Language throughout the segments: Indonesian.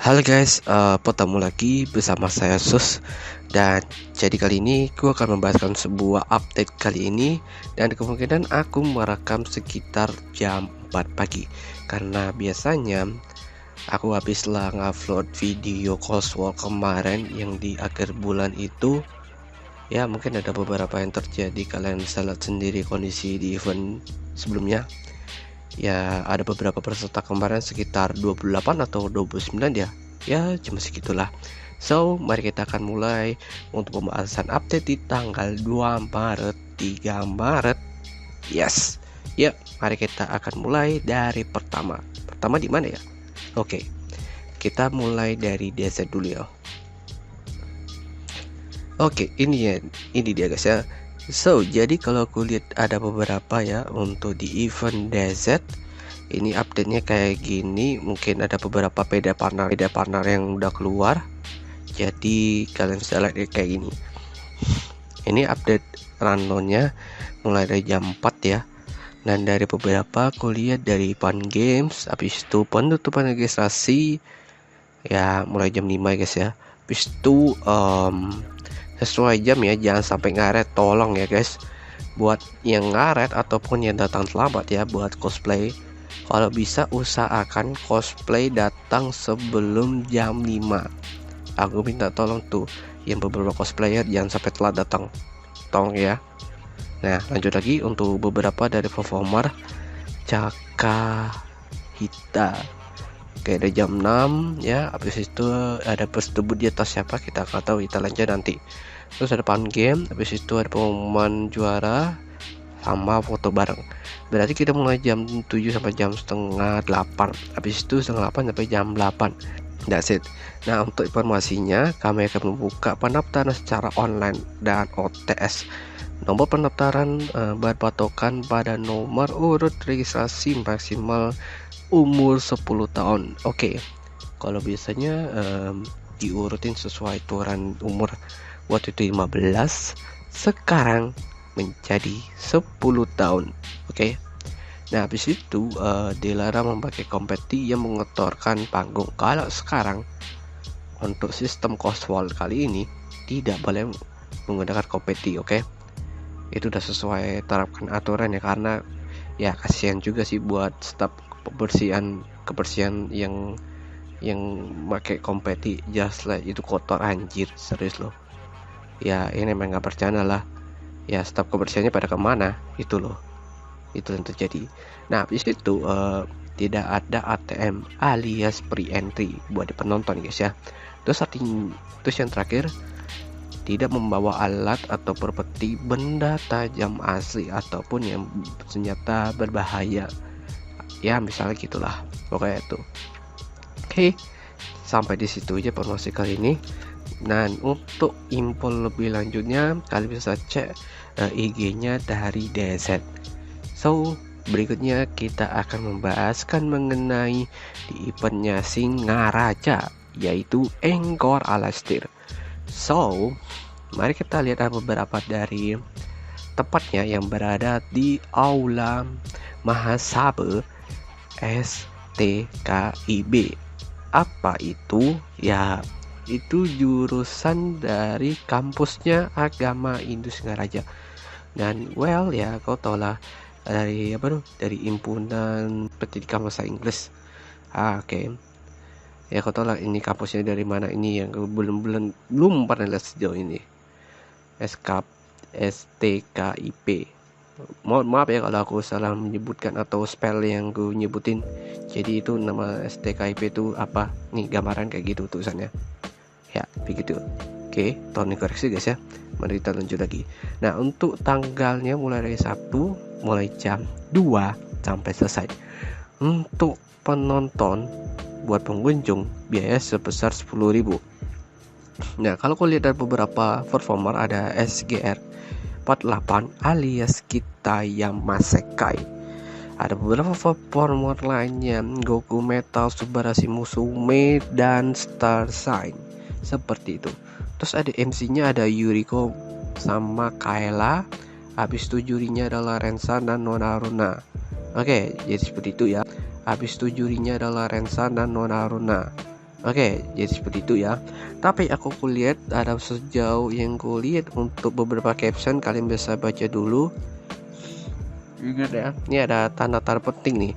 Halo guys, bertemu lagi bersama saya Sus. Dan jadi kali ini gue akan membahaskan sebuah update kali ini. Dan kemungkinan aku merekam sekitar jam 4 pagi, karena biasanya aku habislah ngupload video Coswall kemarin yang di akhir bulan itu. Ya mungkin ada beberapa yang terjadi, kalian bisa lihat sendiri kondisi di event sebelumnya. Ya ada beberapa peserta kemarin sekitar 28 atau 29 ya. Ya cuma segitulah. So mari kita akan mulai untuk pembahasan update di tanggal 2 Maret 3 Maret. Yes. Ya mari kita akan mulai dari pertama di mana ya? Oke, kita mulai dari DZ dulu ya. Oke, ini dia guys ya. So jadi kalau aku lihat ada beberapa ya untuk di event DZ ini update-nya kayak gini. Mungkin ada beberapa beda partner yang udah keluar, jadi kalian bisa lihat kayak gini. Ini update rundownnya mulai dari jam 4 ya, dan dari beberapa aku lihat dari Fun Games. Habis itu penutupan registrasi ya mulai jam 5 guys ya. Habis itu sesuai jam ya, jangan sampai ngaret, tolong ya guys. Buat yang ngaret ataupun yang datang terlambat ya buat cosplay, kalau bisa usahakan cosplay datang sebelum jam 5. Aku minta tolong tuh yang beberapa cosplayer jangan sampai telat datang, tolong ya. Nah lanjut lagi untuk beberapa dari performer Caka Hita kayak ada jam 6 ya. Habis itu ada bertebut di atas siapa kita nggak tahu, kita lanjut nanti. Terus ada Fun Game, habis itu ada pengumuman juara sama foto bareng. Berarti kita mulai jam 7 sampai jam setengah 8, habis itu setengah 8 sampai jam 8. That's it. Nah untuk informasinya, kami akan membuka pendaftaran secara online dan OTS. Nomor pendaftaran berpatokan pada nomor urut registrasi maksimal umur 10 tahun. Oke, kalau biasanya diurutin sesuai aturan umur. Waktu itu 15, sekarang menjadi 10 tahun. Oke. Nah habis itu dilarang memakai kompeti yang mengotorkan panggung. Kalau sekarang untuk sistem Coswall kali ini tidak boleh menggunakan kompeti. Oke, itu udah sesuai terapkan aturan ya, karena ya kasihan juga sih buat staf kebersihan yang pakai kompeti. Just like itu kotor, anjir, serius loh ya. Ini memang nggak bercanda lah ya, staf kebersihannya pada kemana itu loh, itu yang terjadi. Nah habis itu tidak ada ATM alias pre-entry buat di penonton guys ya. Terus yang terakhir, tidak membawa alat atau properti benda tajam asli ataupun yang senjata berbahaya ya, misalnya gitulah pokoknya itu. Oke, sampai di situ aja promosi kali ini. Dan untuk info lebih lanjutnya kalian bisa cek IG-nya dari DZ. So berikutnya kita akan membahaskan mengenai di eventnya Singaraja, yaitu Engkor Alastir. So mari kita lihat beberapa dari tempatnya yang berada di Aula Mahasabha STKIB. Apa itu? Ya itu jurusan dari kampusnya Agama Hindu Singaraja. Dan well ya kau tau lah, dari apa tuh, dari himpunan pendidikan bahasa Inggris. Oke. Ya kau tau lah ini kampusnya dari mana, ini yang belum pernah lihat sejauh ini. STKIP. Mohon maaf ya kalau aku salah menyebutkan atau spell yang gue nyebutin. Jadi itu nama STKIP itu apa? Nih gambaran kayak gitu tulisannya. Ya begitu. Oke, tolong koreksi guys ya. Mari kita lanjut lagi. Nah untuk tanggalnya mulai dari Sabtu mulai jam 2 sampai selesai. Untuk penonton buat pengunjung biaya sebesar 10.000. Nah kalau kau lihat dari beberapa performer ada SGR 48 alias Kitaya Masekai. Ada beberapa performer lainnya, Goku Metal, Subarashi Musume, dan Star Sign seperti itu. Terus ada MC-nya ada Yuriko sama Kaela. Habis itu jurinya adalah Rensan dan Nona Aruna. Oke, jadi seperti itu ya. Habis itu jurinya adalah Rensan dan Nona Aruna. Oke, jadi seperti itu ya. Tapi aku kulihat ada sejauh yang kulihat untuk beberapa caption, kalian bisa baca dulu. Ingat ya, ini ada tanda-tanda penting nih.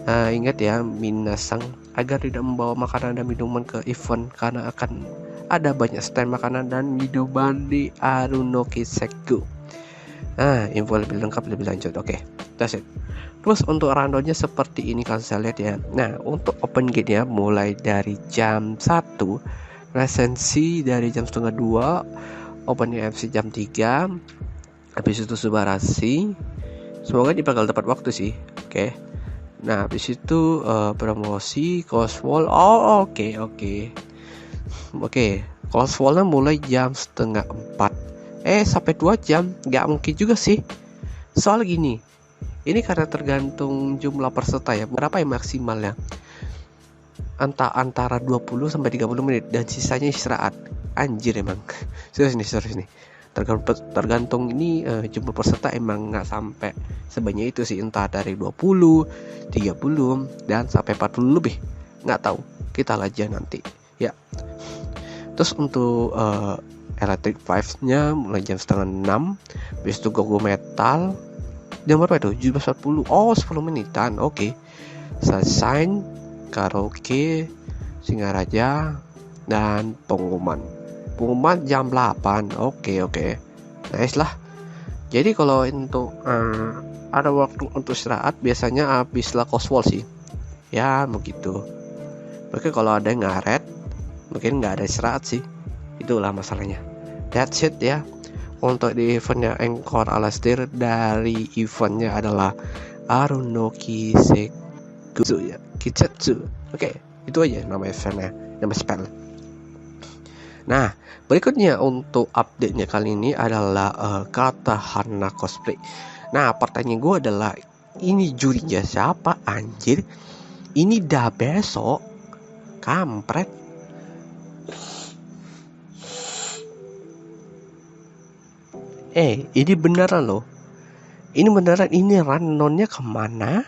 Ingat ya, minasang agar tidak membawa makanan dan minuman ke event karena akan ada banyak stand makanan dan minuman di Arunoki Seku. Info lebih lengkap lebih lanjut. Oke, that's it. Terus untuk rundownnya seperti ini kan saya lihat ya. Nah, untuk open gate ya mulai dari jam 1, resensi dari jam setengah 2, open UFC jam 3, habis itu subarasi. Semoga ini bakal tepat waktu sih. Oke. Nah, habis itu promosi coswall. Oke. Coswallnya mulai jam setengah 4. Sampai 2 jam. Nggak mungkin juga sih. Soal gini, ini karena tergantung jumlah peserta ya, berapa yang maksimal ya, antara 20 sampai 30 menit dan sisanya istirahat. Anjir emang. serius nih. Tergantung ini jumlah peserta emang nggak sampai sebanyak itu sih, entah dari 20, 30 dan sampai 40 lebih. Nggak tahu, kita aja nanti ya. Terus untuk Electric Vibes-nya mulai jam setengah 6, habis itu Gogo Metal jam berapa itu? 17.40. 10 menitan. Oke. Sunshine, karaoke, Singaraja, dan pengumuman jam 8. Oke. Nice lah. Jadi kalau untuk ada waktu untuk istirahat biasanya habislah coswall sih. Ya begitu. Oke, kalau ada yang ngaret mungkin nggak ada istirahat sih. Itulah masalahnya. That's it ya. Untuk di eventnya Encore Alastir, dari eventnya adalah Arunoki Seku ya, Kitsetsu. Oke, itu aja nama eventnya, nama spell. Nah, berikutnya untuk update-nya kali ini adalah kata Hana cosplay. Nah, pertanyaan gue adalah, ini jurinya siapa anjir? Ini dah besok, kampret. Ini beneran loh. Ini beneran, ini rundownnya kemana?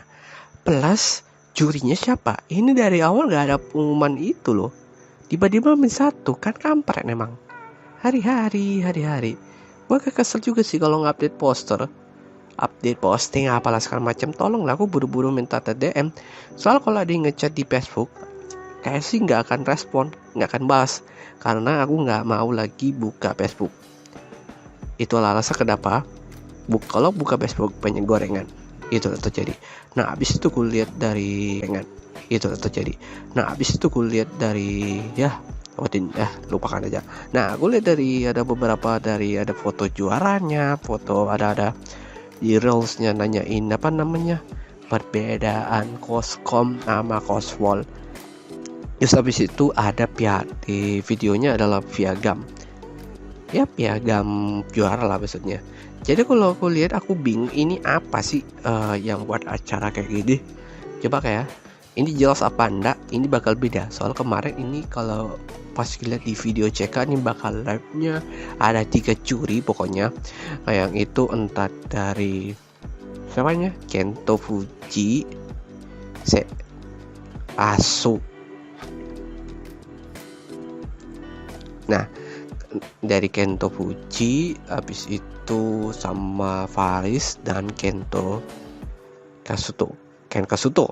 Plus jurinya siapa? Ini dari awal gak ada pengumuman itu loh. Tiba-tiba min 1, kan kampret memang. Hari-hari. Gue kesel juga sih kalau nge-update poster, update posting apalah segala macam. Tolonglah, aku buru-buru minta TDM. Soal kalau ada yang ngechat di Facebook, kayak sih gak akan respon, gak akan bahas, karena aku gak mau lagi buka Facebook. Itulah alasan kenapa kalau buka Facebook banyak gorengan. Itu terjadi. Nah, habis itu kulihat dari lupakan aja. Nah, aku lihat dari ada beberapa, dari ada foto juaranya, foto ada di reelsnya nanyain apa namanya, perbedaan koskom sama coswall. Terus habis itu ada di videonya adalah piagam. Ya, piagam juara lah maksudnya. Jadi kalau aku lihat aku bingung, ini apa sih yang buat acara kayak gini. Coba kayak ini jelas apa enggak, ini bakal beda. Soal kemarin ini kalau pas lihat di video CK ini bakal live-nya ada 3 juri pokoknya. Yang itu entah dari siapanya, Kento Fuji, Asu. Nah, dari Kento Fuji, habis itu sama Faris dan Ken Kasuto.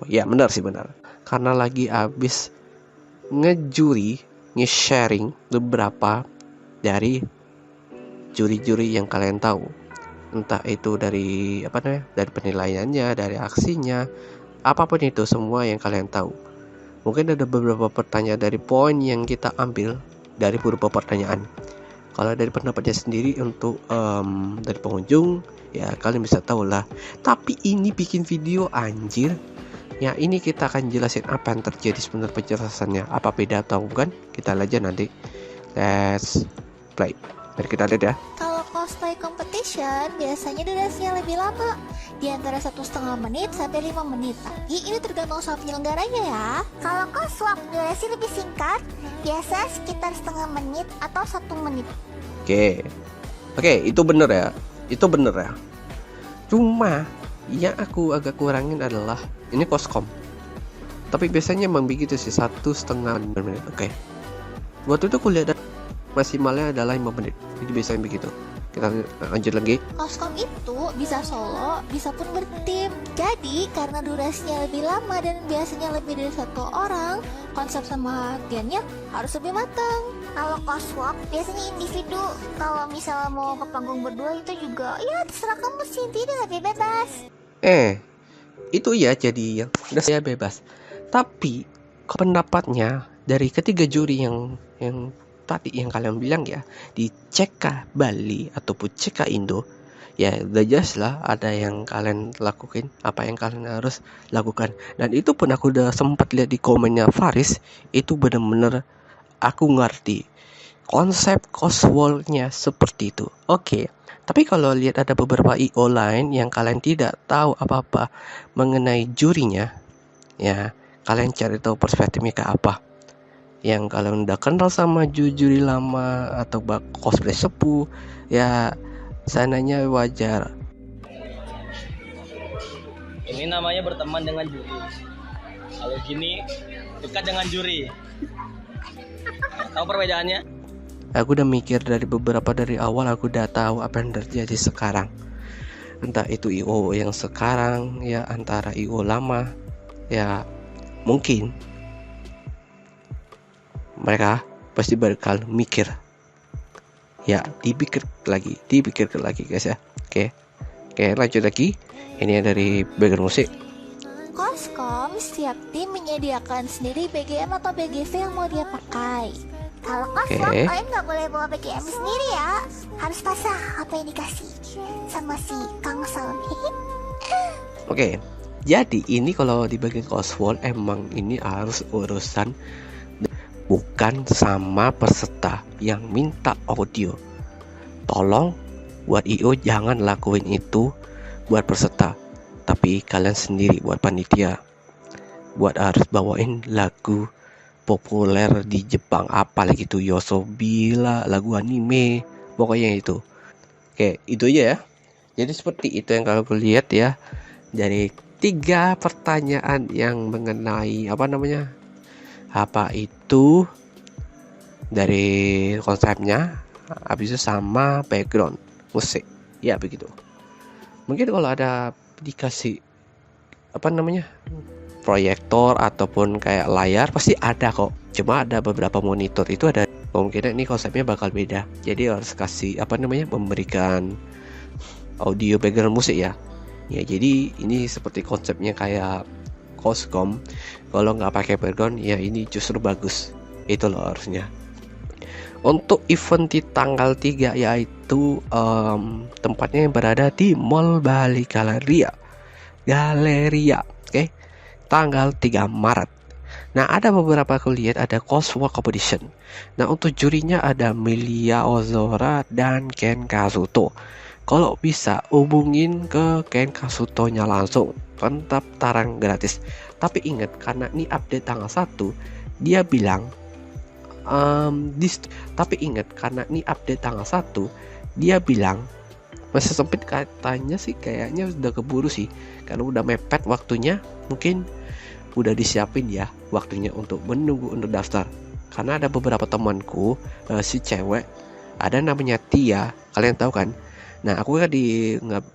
Ya benar, karena lagi habis nge-sharing beberapa dari juri-juri yang kalian tahu, entah itu dari dari penilaiannya, dari aksinya, apapun itu semua yang kalian tahu. Mungkin ada beberapa pertanyaan dari poin yang kita ambil dari beberapa pertanyaan. Kalau dari pendapatnya sendiri untuk dari pengunjung, ya kalian bisa tahu lah. Tapi ini bikin video anjir. Ya, ini kita akan jelasin apa yang terjadi sebenarnya, penjelasannya. Apa beda atau bukan? Kita lihat nanti. Let's play. Mari kita lihat ya. Kalau cosplay competition biasanya durasinya lebih lama, di antara 1,5 menit sampai 5 menit. Tapi ini tergantung sama penyelenggaranya ya. Kalau coswalk durasi lebih singkat, biasa sekitar setengah menit atau 1 menit. Oke, itu bener ya. Cuma yang aku agak kurangin adalah ini koskom. Tapi biasanya emang begitu sih, 1,5 menit. Oke. Waktu itu kuliah maksimalnya adalah 5 menit. Jadi biasanya begitu. Kita lanjut lagi. Koskom itu bisa solo, bisa pun bertim. Jadi karena durasinya lebih lama dan biasanya lebih dari satu orang, konsep sama latihannya harus lebih matang. Kalau coswalk biasanya individu. Kalau misalnya mau ke panggung berdua itu juga ya terserah kamu sih, tidak lebih bebas. Itu ya jadi yang udah saya bebas. Tapi pendapatnya dari ketiga juri yang tadi yang kalian bilang ya, di CK Bali ataupun CK Indo, ya udah jelas lah ada yang kalian lakukan, apa yang kalian harus lakukan. Dan itu pun aku udah sempat lihat di komennya Faris, itu bener-bener aku ngerti konsep coswalk-nya seperti itu. Oke. Tapi kalau lihat ada beberapa IO lain yang kalian tidak tahu apa-apa mengenai jurinya, ya kalian cari tahu perspektifnya kayak apa. Yang kalian udah kenal sama juri lama atau cosplay sepuh, ya sananya wajar. Ini namanya berteman dengan juri. Kalau gini dekat dengan juri. Tahu perbedaannya? Aku udah mikir dari awal, aku udah tahu apa yang terjadi sekarang. Entah itu IO yang sekarang ya antara IO lama, ya mungkin mereka pasti bakal mikir, ya dipikir lagi guys ya. Oke, lanjut lagi. Ini dari background musik. Koskom setiap tim menyediakan sendiri BGM atau BGV yang mau dia pakai. Kalau coswalk kalian nggak boleh bawa BGM sendiri ya, harus pasang apa yang dikasih sama si Kang Salon. Oke, jadi ini kalau di bagian coswalk emang ini harus urusan bukan sama peserta yang minta audio. Tolong buat IO jangan lakuin itu buat peserta, tapi kalian sendiri buat panitia, buat harus bawain lagu populer di Jepang, apalagi itu Yosobila, lagu anime, pokoknya itu. Oke, itu aja ya. Jadi seperti itu yang kalau lihat ya, dari 3 pertanyaan yang mengenai apa itu dari konsepnya, habis itu sama background musik, ya begitu. Mungkin kalau ada dikasih proyektor ataupun kayak layar pasti ada kok, cuma ada beberapa monitor itu ada kemungkinan ini konsepnya bakal beda, jadi harus kasih memberikan audio background musik ya. Jadi ini seperti konsepnya kayak Coskom, kalau nggak pakai background ya ini justru bagus, itu loh harusnya. Untuk event di tanggal 3 yaitu tempatnya yang berada di Mall Bali Galleria, oke, tanggal 3 Maret. Nah, ada beberapa aku lihat ada coswalk competition. Nah, untuk jurinya ada Milia Ozora dan Ken Kazuto. Kalau bisa hubungin ke Ken Kazuto-nya langsung, pendaftaran gratis. Tapi ingat, karena ini update tanggal 1, dia bilang tapi ingat karena ini update tanggal 1, dia bilang masih sempit, katanya sih kayaknya udah keburu sih, karena udah mepet waktunya, mungkin udah disiapin ya waktunya untuk menunggu untuk daftar. Karena ada beberapa temanku si cewek, ada namanya Tia, kalian tahu kan. Nah, aku kan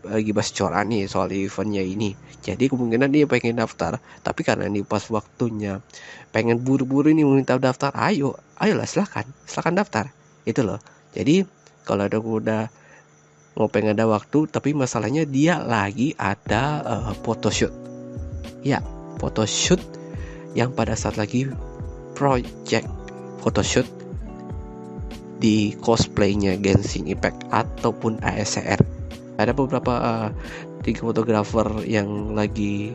lagi bahas coran nih soal eventnya ini, jadi kemungkinan dia pengen daftar, tapi karena ini pas waktunya pengen buru-buru ini minta daftar, ayolah silakan daftar, itu loh. Jadi kalau ada udah mau pengen ada waktu, tapi masalahnya dia lagi ada photoshoot yang pada saat lagi project photoshoot di cosplaynya Genshin Impact ataupun ASCR. Ada beberapa 3 fotografer yang lagi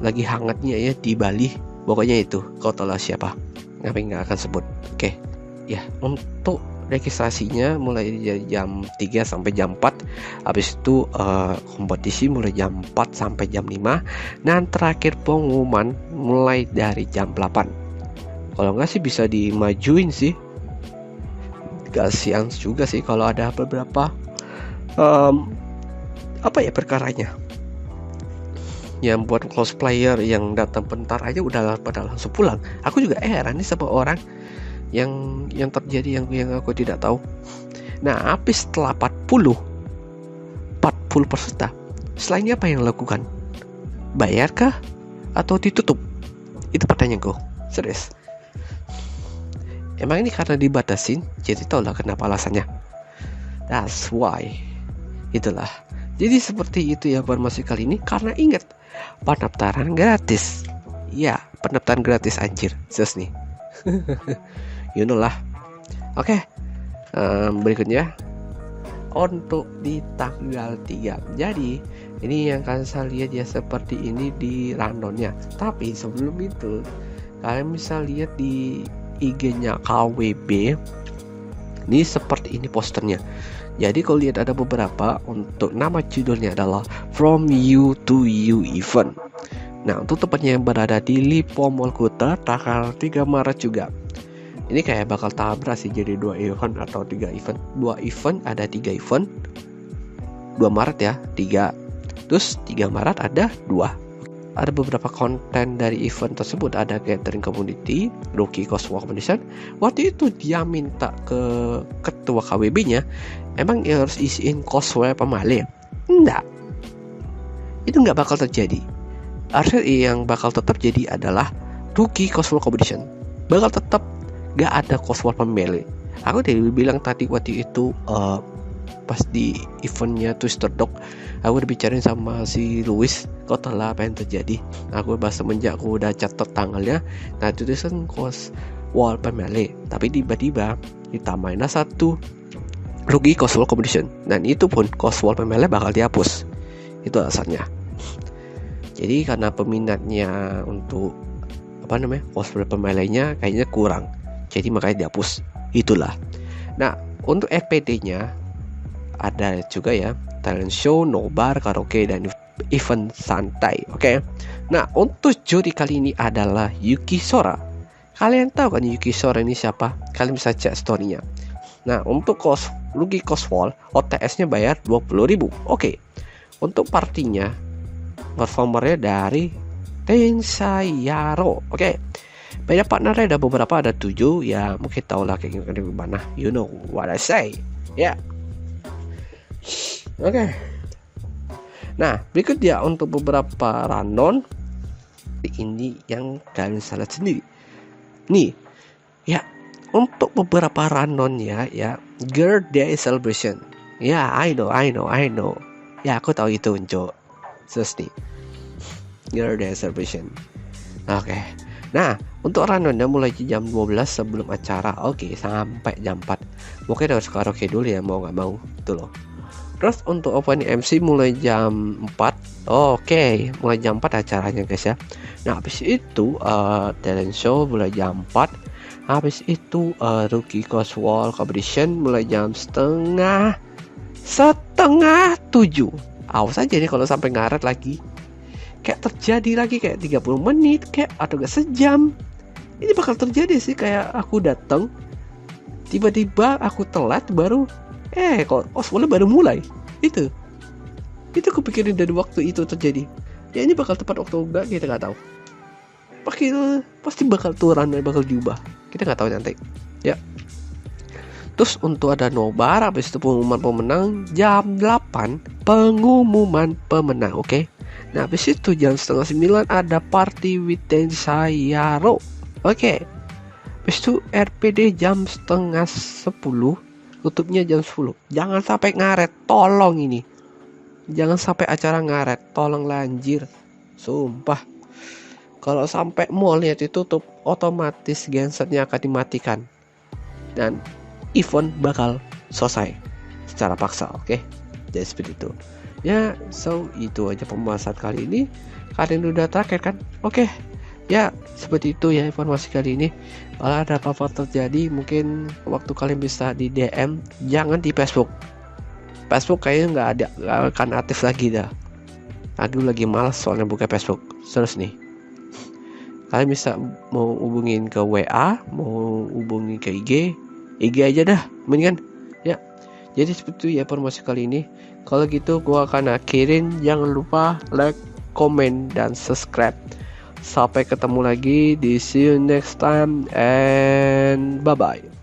hangatnya ya di Bali, pokoknya itu kau tahu lah siapa, tapi nggak akan sebut. Oke ya, untuk registrasinya mulai dari jam 3 sampai jam 4. Habis itu kompetisi mulai jam 4 sampai jam 5. Dan terakhir pengumuman mulai dari jam 8. Kalau nggak sih bisa dimajuin sih. Kasihan juga sih kalau ada beberapa perkaranya. yang buat cosplayer yang datang bentar aja udah pada langsung pulang. Aku juga heran nih sama orang yang terjadi yang aku tidak tahu. Nah, habis setelah 40 peserta, selainnya apa yang lakukan? Bayarkah atau ditutup? Itu pertanyaanku, serius. Emang ini karena dibatasin, jadi tau lah kenapa alasannya. That's why. Itulah. Jadi seperti itu ya informasi kali ini. Karena ingat, pendaftaran gratis. Ya, pendaftaran gratis anjir. Serius nih. You know lah. Oke. Berikutnya untuk di tanggal 3. Jadi ini yang kalian saya lihat ya seperti ini di rundownnya. Tapi sebelum itu kalian bisa lihat di IG-nya KWB. Ini seperti ini posternya. Jadi kalau lihat ada beberapa, untuk nama judulnya adalah From You to You Event. Nah, untuk tempatnya yang berada di Lipo Mall Kuta tanggal 3 Maret juga. Ini kayak bakal tabrak sih, jadi 2 event atau 3 event. 2 event, ada 3 event. 2 Maret ya, 3. Terus 3 Maret ada 2. Ada beberapa konten dari event tersebut. Ada gathering community, rookie cosplay competition. Waktu itu dia minta ke ketua KWB-nya, emang ya harus isiin cosplay pemale? Enggak. Itu nggak bakal terjadi. Harusnya yang bakal tetap jadi adalah rookie cosplay competition. Bakal tetap gak ada cosplay pemale. Aku udah bilang tadi waktu itu pas di eventnya Twister Dog, aku udah bicarain sama si Louis kok telah apa yang terjadi. Aku bahas semenjak aku udah catat tanggalnya. Nah, itu kan cosplay pemale, tapi tiba-tiba ditambahin satu rookie cosplay competition, dan itu pun cosplay pemale bakal dihapus. Itu alasannya. Jadi karena peminatnya untuk cosplay pemale-nya kayaknya kurang, jadi makanya dihapus. Itulah. Nah, untuk FPD-nya ada juga ya, talent show, nobar, karaoke, dan event santai. Oke. Nah, untuk juri kali ini adalah Yuki Sora. Kalian tahu kan Yuki Sora ini siapa? Kalian bisa cek story-nya. Nah, untuk rookie cosplay OTS-nya bayar 20.000. Oke. Untuk partinya, performernya dari Tensai-Yaro. Oke. Banyak partnernya, ada beberapa, ada 7 ya, mungkin tahu lah kayak gimana. You know what I say. Ya. Oke. Nah, berikut dia untuk beberapa rundown. Ini yang kalian salah sendiri. Nih, ya, untuk beberapa rundownnya ya, Girl Day Celebration. Ya, I know. Ya, aku tahu itu, Unco. Seriously. Girl Day Celebration. Oke. Nah, untuk rundownnya mulai jam 12 sebelum acara. Oke, sampai jam 4. Mungkin harus karaoke dulu ya, mau nggak mau. Itu loh. Terus untuk opening MC mulai jam 4. Oke, mulai jam 4 acaranya guys ya. Nah, habis itu talent show mulai jam 4. Habis itu rookie cosplay competition mulai jam setengah 7. Awas aja nih kalau sampai ngaret lagi. Kayak terjadi lagi kayak 30 menit kayak atau gak sejam. Ini bakal terjadi sih, kayak aku datang tiba-tiba aku telat baru kok cosplay baru mulai. Itu kepikiran dari waktu itu terjadi. Ya ini bakal tepat waktu enggak kita nggak tahu. Pasti bakal turun dan bakal diubah. Kita nggak tahu nanti. Ya. Terus untuk ada nobar, habis itu pengumuman pemenang jam 8, pengumuman pemenang, oke. Nah, habis itu jam 8:30 ada party with Tensai-Yaro. Oke. Habis itu RPD jam 9:30. Tutupnya jam 10. Jangan sampai ngaret, tolong ini. Jangan sampai acara ngaret, tolong lanjir. Sumpah. Kalau sampai mallnya ditutup, otomatis gensetnya akan dimatikan. Dan event bakal selesai secara paksa, oke? Jadi seperti itu. Ya, so itu aja pembahasan kali ini. Kalian udah terakhir kan? Oke. Ya, seperti itu ya informasi kali ini. Kalau ada apa-apa terjadi, mungkin waktu kalian bisa di DM, jangan di Facebook. Facebook kayaknya nggak akan aktif lagi dah. Aku lagi malas soalnya buka Facebook. Terus nih, kalian bisa mau hubungin ke WA, mau hubungin ke IG aja dah, mendingan. Ya, jadi seperti itu ya informasi kali ini. Kalau gitu, gua akan akhirin. Jangan lupa like, komen, dan subscribe. Sampai ketemu lagi di see you next time and bye bye.